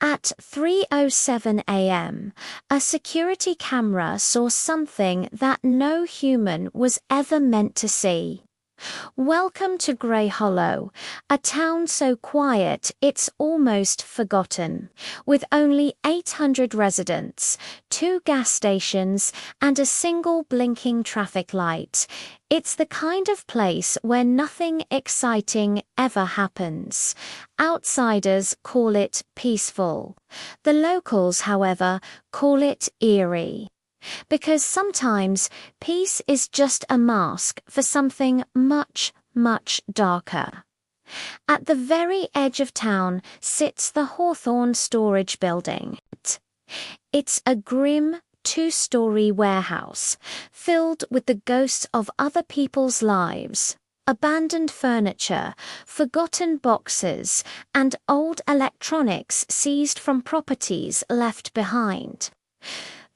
At 3:07 a.m., a security camera saw something that no human was ever meant to see. Welcome to Grey Hollow, a town so quiet it's almost forgotten, with only 800 residents, 2 gas stations, and a single blinking traffic light. It's the kind of place where nothing exciting ever happens. Outsiders call it peaceful. The locals, however, call it eerie. Because sometimes peace is just a mask for something much, much darker. At the very edge of town sits the Hawthorne Storage Building. It's a grim, 2-story warehouse filled with the ghosts of other people's lives, abandoned furniture, forgotten boxes, and old electronics seized from properties left behind.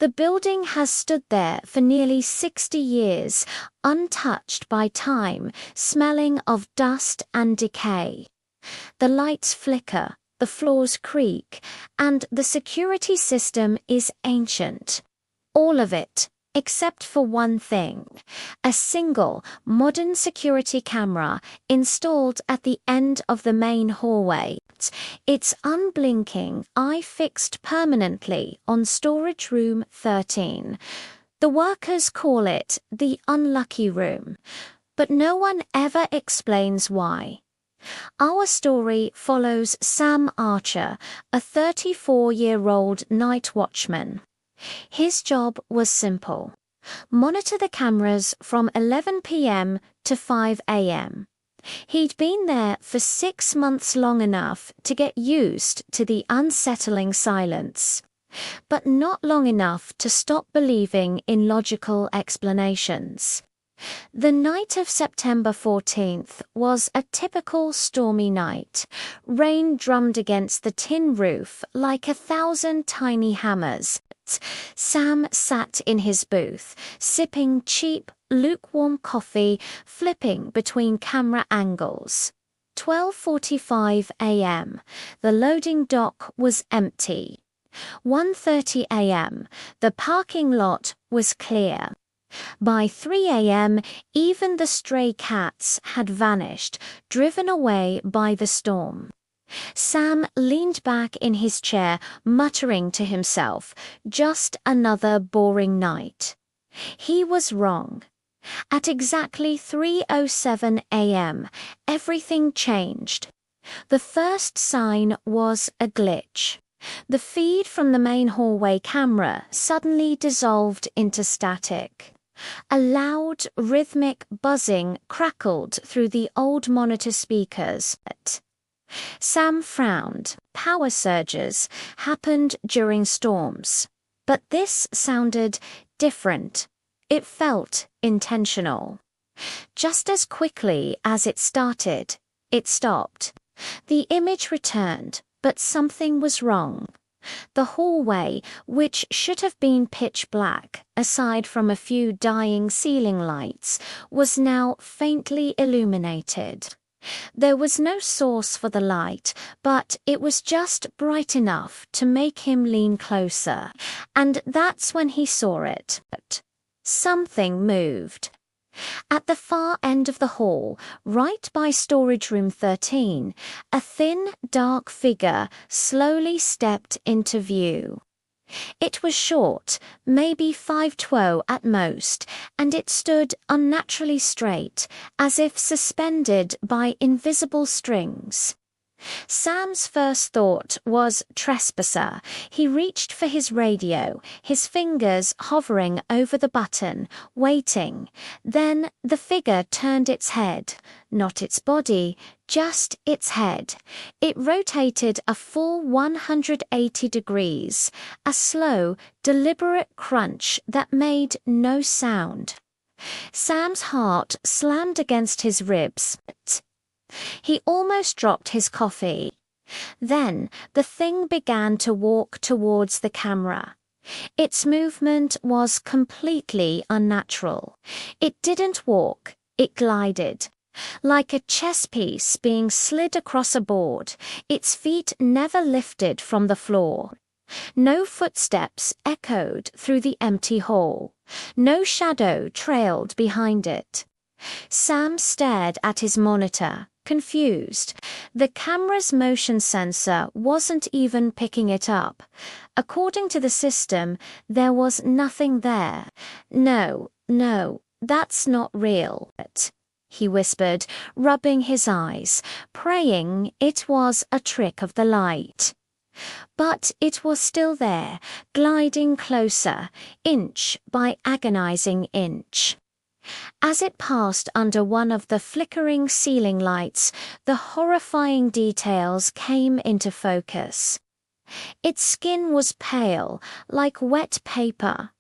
The building has stood there for nearly 60 years, untouched by time, smelling of dust and decay. The lights flicker, the floors creak, and the security system is ancient. All of it, except for one thing: a single, modern security camera installed at the end of the main hallway. Its unblinking eye fixed permanently on storage room 13. The workers call it the unlucky room, but no one ever explains why. Our story follows Sam Archer, a 34-year-old night watchman. His job was simple: monitor the cameras from 11 p.m. to 5 a.m. He'd been there for 6 months, long enough to get used to the unsettling silence, but not long enough to stop believing in logical explanations. The night of September 14th was a typical stormy night. Rain drummed against the tin roof like 1,000 tiny hammers. Sam sat in his booth, sipping cheap, lukewarm coffee, flipping between camera angles. 12:45 a.m. The loading dock was empty. 1:30 a.m. The parking lot was clear. By 3 a.m., even the stray cats had vanished, driven away by the storm. Sam leaned back in his chair, muttering to himself, "Just another boring night." He was wrong. At exactly 3:07 a.m., everything changed. The first sign was a glitch. The feed from the main hallway camera suddenly dissolved into static. A loud, rhythmic buzzing crackled through the old monitor speakers. Sam frowned. Power surges happened during storms. But this sounded different. It felt intentional. Just as quickly as it started, it stopped. The image returned, but something was wrong. The hallway, which should have been pitch black, aside from a few dying ceiling lights, was now faintly illuminated. There was no source for the light, but it was just bright enough to make him lean closer, and that's when he saw it. Something moved. At the far end of the hall, right by storage room 13, a thin, dark figure slowly stepped into view. It was short, maybe 5'2" at most, and it stood unnaturally straight, as if suspended by invisible strings. Sam's first thought was trespasser. He reached for his radio, his fingers hovering over the button, waiting. Then the figure turned its head, not its body, just its head. It rotated a full 180 degrees, a slow, deliberate crunch that made no sound. Sam's heart slammed against his ribs. He almost dropped his coffee. Then the thing began to walk towards the camera. Its movement was completely unnatural. It didn't walk, it glided. Like a chess piece being slid across a board, its feet never lifted from the floor. No footsteps echoed through the empty hall. No shadow trailed behind it. Sam stared at his monitor, confused. The camera's motion sensor wasn't even picking it up. According to the system, there was nothing there. No, that's not real, he whispered, rubbing his eyes, praying it was a trick of the light. But it was still there, gliding closer, inch by agonizing inch. As it passed under one of the flickering ceiling lights, the horrifying details came into focus. Its skin was pale, like wet paper.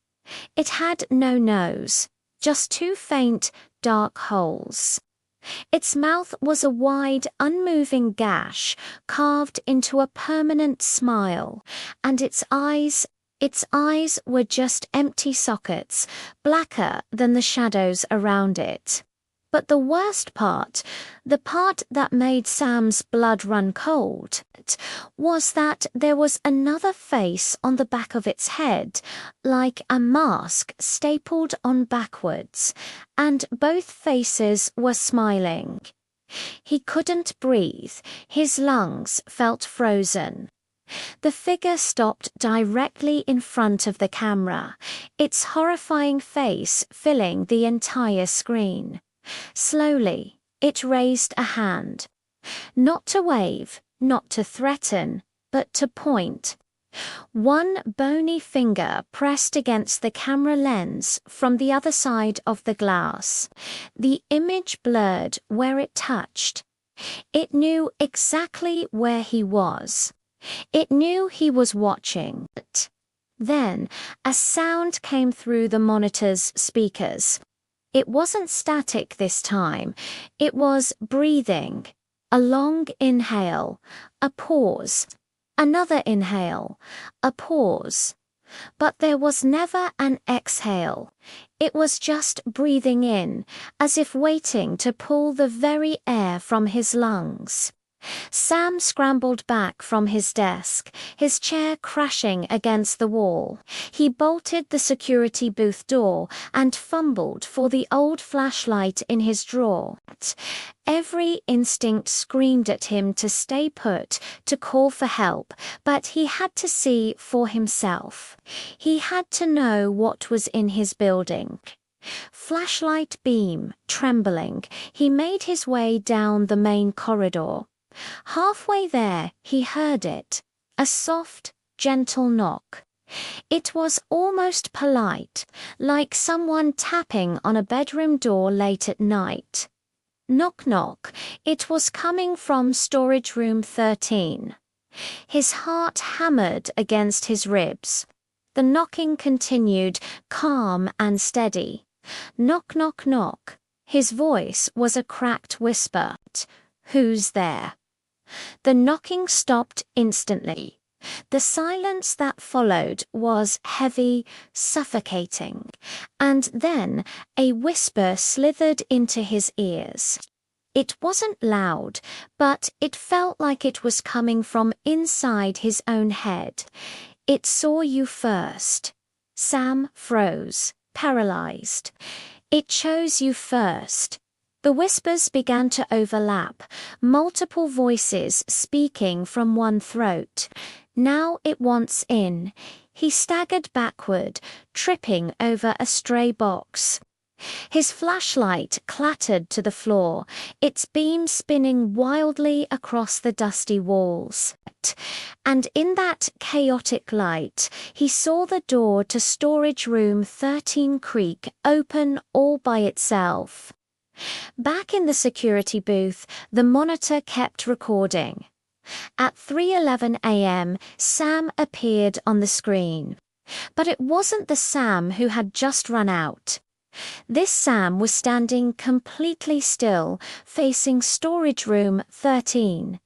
It had no nose, just two faint, dark holes. Its mouth was a wide, unmoving gash, carved into a permanent smile, and its eyes were just empty sockets, blacker than the shadows around it. But the worst part, the part that made Sam's blood run cold, was that there was another face on the back of its head, like a mask stapled on backwards, and both faces were smiling. He couldn't breathe, his lungs felt frozen. The figure stopped directly in front of the camera, its horrifying face filling the entire screen. Slowly, it raised a hand. Not to wave, not to threaten, but to point. One bony finger pressed against the camera lens from the other side of the glass. The image blurred where it touched. It knew exactly where he was. It knew he was watching. Then, a sound came through the monitor's speakers. It wasn't static this time. It was breathing. A long inhale, a pause, another inhale, a pause. But there was never an exhale. It was just breathing in, as if waiting to pull the very air from his lungs. Sam scrambled back from his desk, his chair crashing against the wall. He bolted the security booth door and fumbled for the old flashlight in his drawer. Every instinct screamed at him to stay put, to call for help, but he had to see for himself. He had to know what was in his building. Flashlight beam trembling, he made his way down the main corridor. Halfway there, he heard it, a soft, gentle knock. It was almost polite, like someone tapping on a bedroom door late at night. Knock, knock. It was coming from storage room 13. His heart hammered against his ribs. The knocking continued, calm and steady. Knock, knock, knock. His voice was a cracked whisper. Who's there? The knocking stopped instantly. The silence that followed was heavy, suffocating, and then a whisper slithered into his ears. It wasn't loud, but it felt like it was coming from inside his own head. It saw you first. Sam froze, paralyzed. It chose you first. The whispers began to overlap, multiple voices speaking from one throat. Now it wants in. He staggered backward, tripping over a stray box. His flashlight clattered to the floor, its beam spinning wildly across the dusty walls. And in that chaotic light, he saw the door to storage room 13 creak open all by itself. Back in the security booth, the monitor kept recording. At 3:11 a.m., Sam appeared on the screen. But it wasn't the Sam who had just run out. This Sam was standing completely still, facing storage room 13.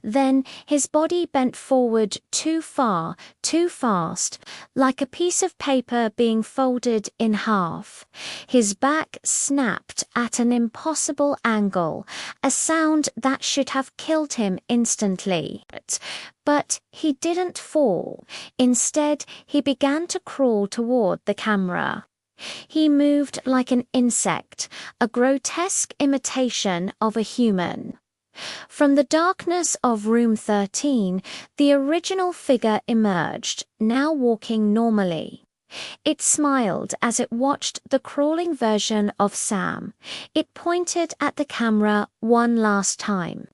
Then his body bent forward too far, too fast, like a piece of paper being folded in half. His back snapped at an impossible angle, a sound that should have killed him instantly. But he didn't fall. Instead, he began to crawl toward the camera. He moved like an insect, a grotesque imitation of a human. From the darkness of room 13, the original figure emerged, now walking normally. It smiled as it watched the crawling version of Sam. It pointed at the camera one last time.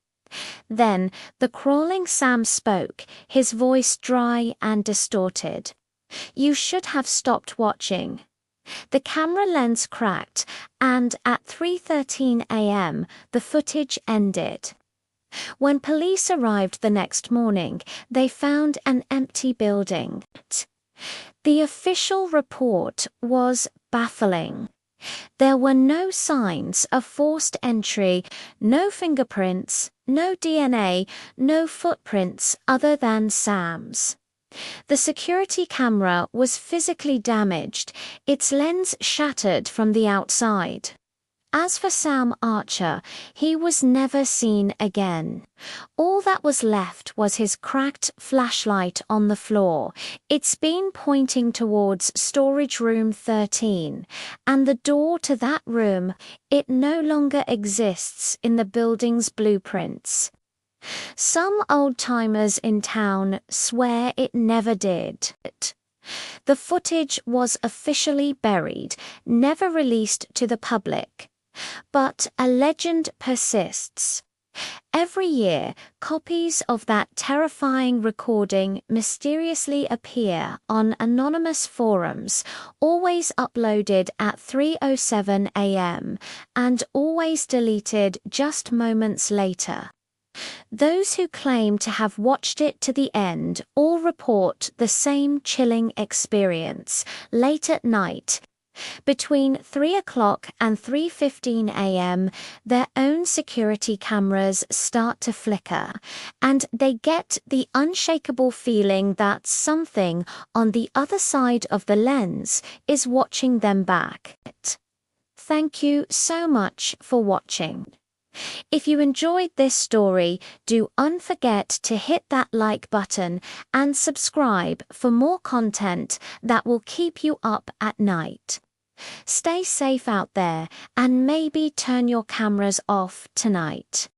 Then the crawling Sam spoke, his voice dry and distorted. "You should have stopped watching." The camera lens cracked, and at 3:13 a.m., the footage ended. When police arrived the next morning, they found an empty building. The official report was baffling. There were no signs of forced entry, no fingerprints, no DNA, no footprints other than Sam's. The security camera was physically damaged, its lens shattered from the outside. As for Sam Archer, he was never seen again. All that was left was his cracked flashlight on the floor, its beam pointing towards storage room 13, and the door to that room. It no longer exists in the building's blueprints. Some old-timers in town swear it never did. The footage was officially buried, never released to the public. But a legend persists. Every year, copies of that terrifying recording mysteriously appear on anonymous forums, always uploaded at 3:07 a.m. and always deleted just moments later. Those who claim to have watched it to the end all report the same chilling experience. Late at night, between 3 o'clock and 3:15 a.m., their own security cameras start to flicker, and they get the unshakable feeling that something on the other side of the lens is watching them back. Thank you so much for watching. If you enjoyed this story, don't forget to hit that like button and subscribe for more content that will keep you up at night. Stay safe out there and maybe turn your cameras off tonight.